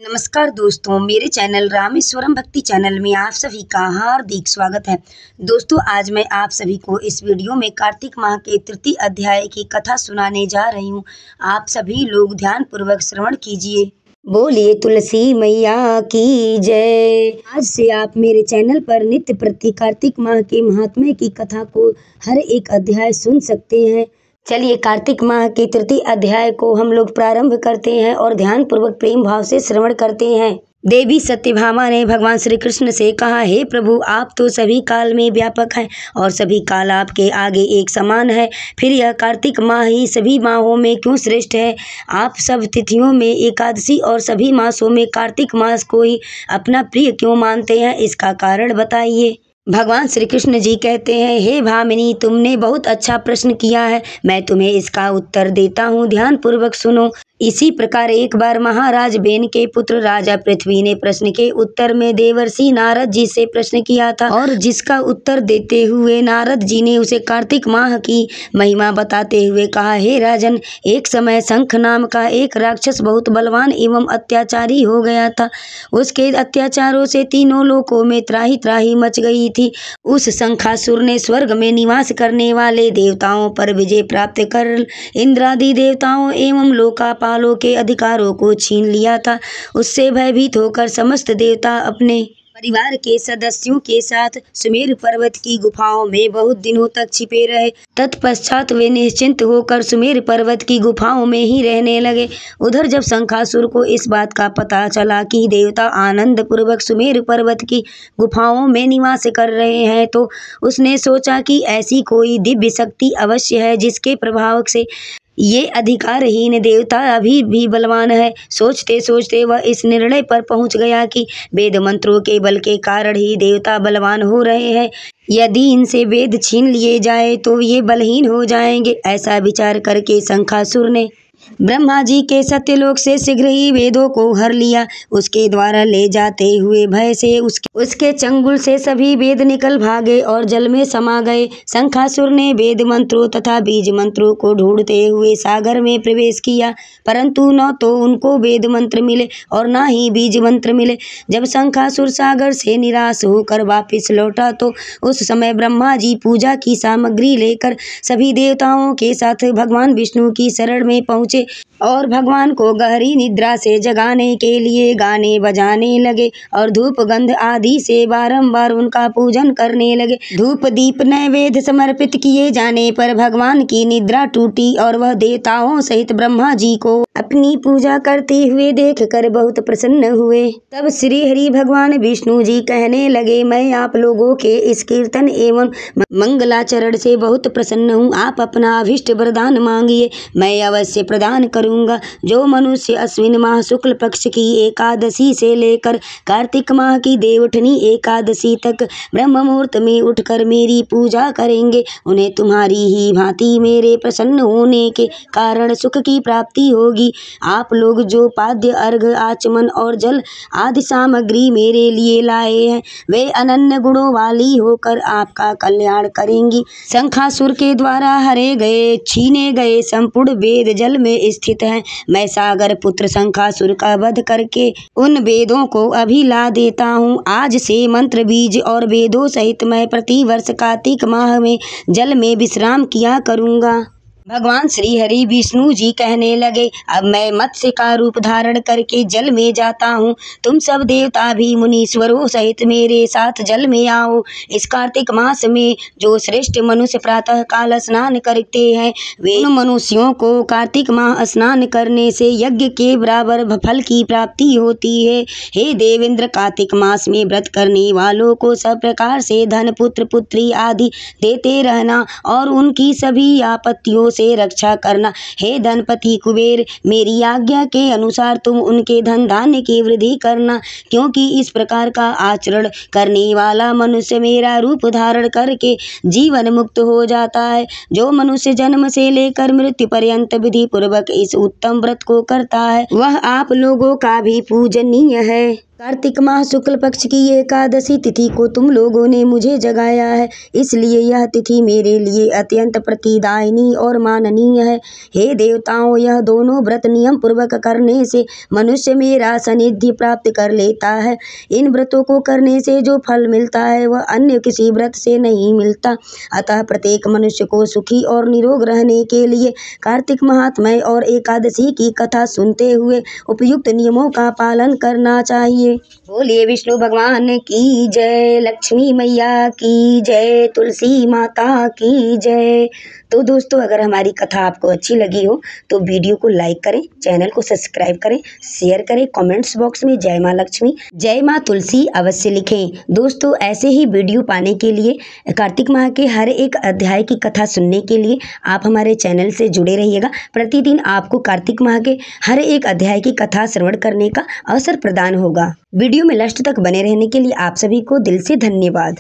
नमस्कार दोस्तों, मेरे चैनल रामेश्वरम भक्ति चैनल में आप सभी का हार्दिक स्वागत है। दोस्तों, आज मैं आप सभी को इस वीडियो में कार्तिक माह के तृतीय अध्याय की कथा सुनाने जा रही हूँ। आप सभी लोग ध्यान पूर्वक श्रवण कीजिए। बोलिए तुलसी मैया की जय। आज से आप मेरे चैनल पर नित्य प्रति कार्तिक माह के महात्म्य की कथा को हर एक अध्याय सुन सकते हैं। चलिए कार्तिक माह के तृतीय अध्याय को हम लोग प्रारंभ करते हैं और ध्यान पूर्वक प्रेम भाव से श्रवण करते हैं। देवी सत्यभामा ने भगवान श्री कृष्ण से कहा, हे प्रभु, आप तो सभी काल में व्यापक हैं और सभी काल आपके आगे एक समान है। फिर यह कार्तिक माह ही सभी माहों में क्यों श्रेष्ठ है? आप सब तिथियों में एकादशी और सभी मासों में कार्तिक मास को ही अपना प्रिय क्यों मानते हैं? इसका कारण बताइए। भगवान श्री कृष्ण जी कहते हैं, हे भामिनी, तुमने बहुत अच्छा प्रश्न किया है। मैं तुम्हें इसका उत्तर देता हूँ, ध्यान पूर्वक सुनो। इसी प्रकार एक बार महाराज बेन के पुत्र राजा पृथ्वी ने प्रश्न के उत्तर में देवर्षि नारद जी से प्रश्न किया था और जिसका उत्तर देते हुए नारद जी ने उसे कार्तिक माह की महिमा बताते हुए कहा, हे राजन, एक समय शंख नाम का एक राक्षस बहुत बलवान एवं अत्याचारी हो गया था। उसके अत्याचारों से तीनों लोकों में त्राही त्राही मच गई थी। उस शंखासुर ने स्वर्ग में निवास करने वाले देवताओं पर विजय प्राप्त कर इंद्रादि देवताओं एवं लोकापालों के अधिकारों को छीन लिया था। उससे भयभीत होकर समस्त देवता अपने परिवार के सदस्यों के साथ सुमेरु पर्वत की गुफाओं में बहुत दिनों तक छिपे रहे। तत्पश्चात वे निश्चिंत होकर सुमेरु पर्वत की गुफाओं में ही रहने लगे। उधर जब शंखासुर को इस बात का पता चला कि देवता आनंद पूर्वक सुमेरु पर्वत की गुफाओं में निवास कर रहे हैं, तो उसने सोचा कि ऐसी कोई दिव्य शक्ति अवश्य है जिसके प्रभाव से ये अधिकारहीन देवता अभी भी बलवान है। सोचते सोचते वह इस निर्णय पर पहुंच गया कि वेद मंत्रों के बल के कारण ही देवता बलवान हो रहे हैं। यदि इनसे वेद छीन लिए जाए तो ये बलहीन हो जाएंगे। ऐसा विचार करके शंखासुर ने ब्रह्मा जी के सत्यलोक से शीघ्र ही वेदों को हर लिया। उसके द्वारा ले जाते हुए भय से उसके चंगुल से सभी वेद निकल भागे और जल में समा गए। शंखासुर ने वेद मंत्रों तथा बीज मंत्रों को ढूंढते हुए सागर में प्रवेश किया, परंतु न तो उनको वेद मंत्र मिले और न ही बीज मंत्र मिले। जब शंखासुर सागर से निराश होकर वापस लौटा तो उस समय ब्रह्मा जी पूजा की सामग्री लेकर सभी देवताओं के साथ भगवान विष्णु की शरण में पहुंचे और भगवान को गहरी निद्रा से जगाने के लिए गाने बजाने लगे और धूप गंध आदि से बारंबार उनका पूजन करने लगे। धूप दीप नैवेद्य समर्पित किए जाने पर भगवान की निद्रा टूटी और वह देवताओं सहित ब्रह्मा जी को अपनी पूजा करते हुए देखकर बहुत प्रसन्न हुए। तब श्री हरि भगवान विष्णु जी कहने लगे, मैं आप लोगों के इस कीर्तन एवं मंगलाचरण से बहुत प्रसन्न हूँ। आप अपना अभिष्ट वरदान मांगिए, मैं अवश्य प्रदान करूँगा। जो मनुष्य अश्विन माह शुक्ल पक्ष की एकादशी से लेकर कार्तिक माह की देवउठनी एकादशी तक ब्रह्म मुहूर्त में उठकर मेरी पूजा करेंगे, उन्हें तुम्हारी ही भांति मेरे प्रसन्न होने के कारण सुख की प्राप्ति होगी। आप लोग जो पाद्य अर्घ आचमन और जल आदि सामग्री मेरे लिए लाए हैं, वे अनन्य गुणों वाली होकर आपका कल्याण करेंगी। शंखासुर के द्वारा हरे गए छीने गए संपूर्ण वेद जल में स्थित है। मैं सागर पुत्र शंखासुर का वध करके उन वेदों को अभी ला देता हूँ। आज से मंत्र बीज और वेदों सहित मैं प्रतिवर्ष कार्तिक माह में जल में विश्राम किया करूँगा। भगवान श्री हरि विष्णु जी कहने लगे, अब मैं मत्स्य का रूप धारण करके जल में जाता हूँ। तुम सब देवता भी मुनीश्वरों सहित मेरे साथ जल में आओ। इस कार्तिक मास में जो श्रेष्ठ मनुष्य प्रातः काल स्नान करते हैं, वे मनुष्यों को कार्तिक माह स्नान करने से यज्ञ के बराबर फल की प्राप्ति होती है। हे देवेंद्र, कार्तिक मास में व्रत करने वालों को सब प्रकार से धन, पुत्र पुत्री आदि देते रहना और उनकी सभी आपत्तियों से रक्षा करना। हे धनपति कुबेर, मेरी आज्ञा के अनुसार तुम उनके धन धान्य की वृद्धि करना, क्योंकि इस प्रकार का आचरण करने वाला मनुष्य मेरा रूप धारण करके जीवन मुक्त हो जाता है। जो मनुष्य जन्म से लेकर मृत्यु पर्यंत विधि पूर्वक इस उत्तम व्रत को करता है, वह आप लोगों का भी पूजनीय है। कार्तिक माह शुक्ल पक्ष की एकादशी तिथि को तुम लोगों ने मुझे जगाया है, इसलिए यह तिथि मेरे लिए अत्यंत प्रतिदायिनी और माननीय है। हे देवताओं, यह दोनों व्रत नियम पूर्वक करने से मनुष्य मेरा सानिध्य प्राप्त कर लेता है। इन व्रतों को करने से जो फल मिलता है वह अन्य किसी व्रत से नहीं मिलता। अतः प्रत्येक मनुष्य को सुखी और निरोग रहने के लिए कार्तिक महात्म्य और एकादशी की कथा सुनते हुए उपयुक्त नियमों का पालन करना चाहिए। बोलिए विष्णु भगवान की जय, लक्ष्मी मैया की जय, तुलसी माता की जय। तो दोस्तों, अगर हमारी कथा आपको अच्छी लगी हो तो वीडियो को लाइक करें, चैनल को सब्सक्राइब करें, शेयर करें, कमेंट्स बॉक्स में जय माँ लक्ष्मी, जय माँ तुलसी अवश्य लिखें। दोस्तों, ऐसे ही वीडियो पाने के लिए, कार्तिक माह के हर एक अध्याय की कथा सुनने के लिए आप हमारे चैनल से जुड़े रहिएगा। प्रतिदिन आपको कार्तिक माह के हर एक अध्याय की कथा श्रवण करने का अवसर प्रदान होगा। वीडियो में लास्ट तक बने रहने के लिए आप सभी को दिल से धन्यवाद।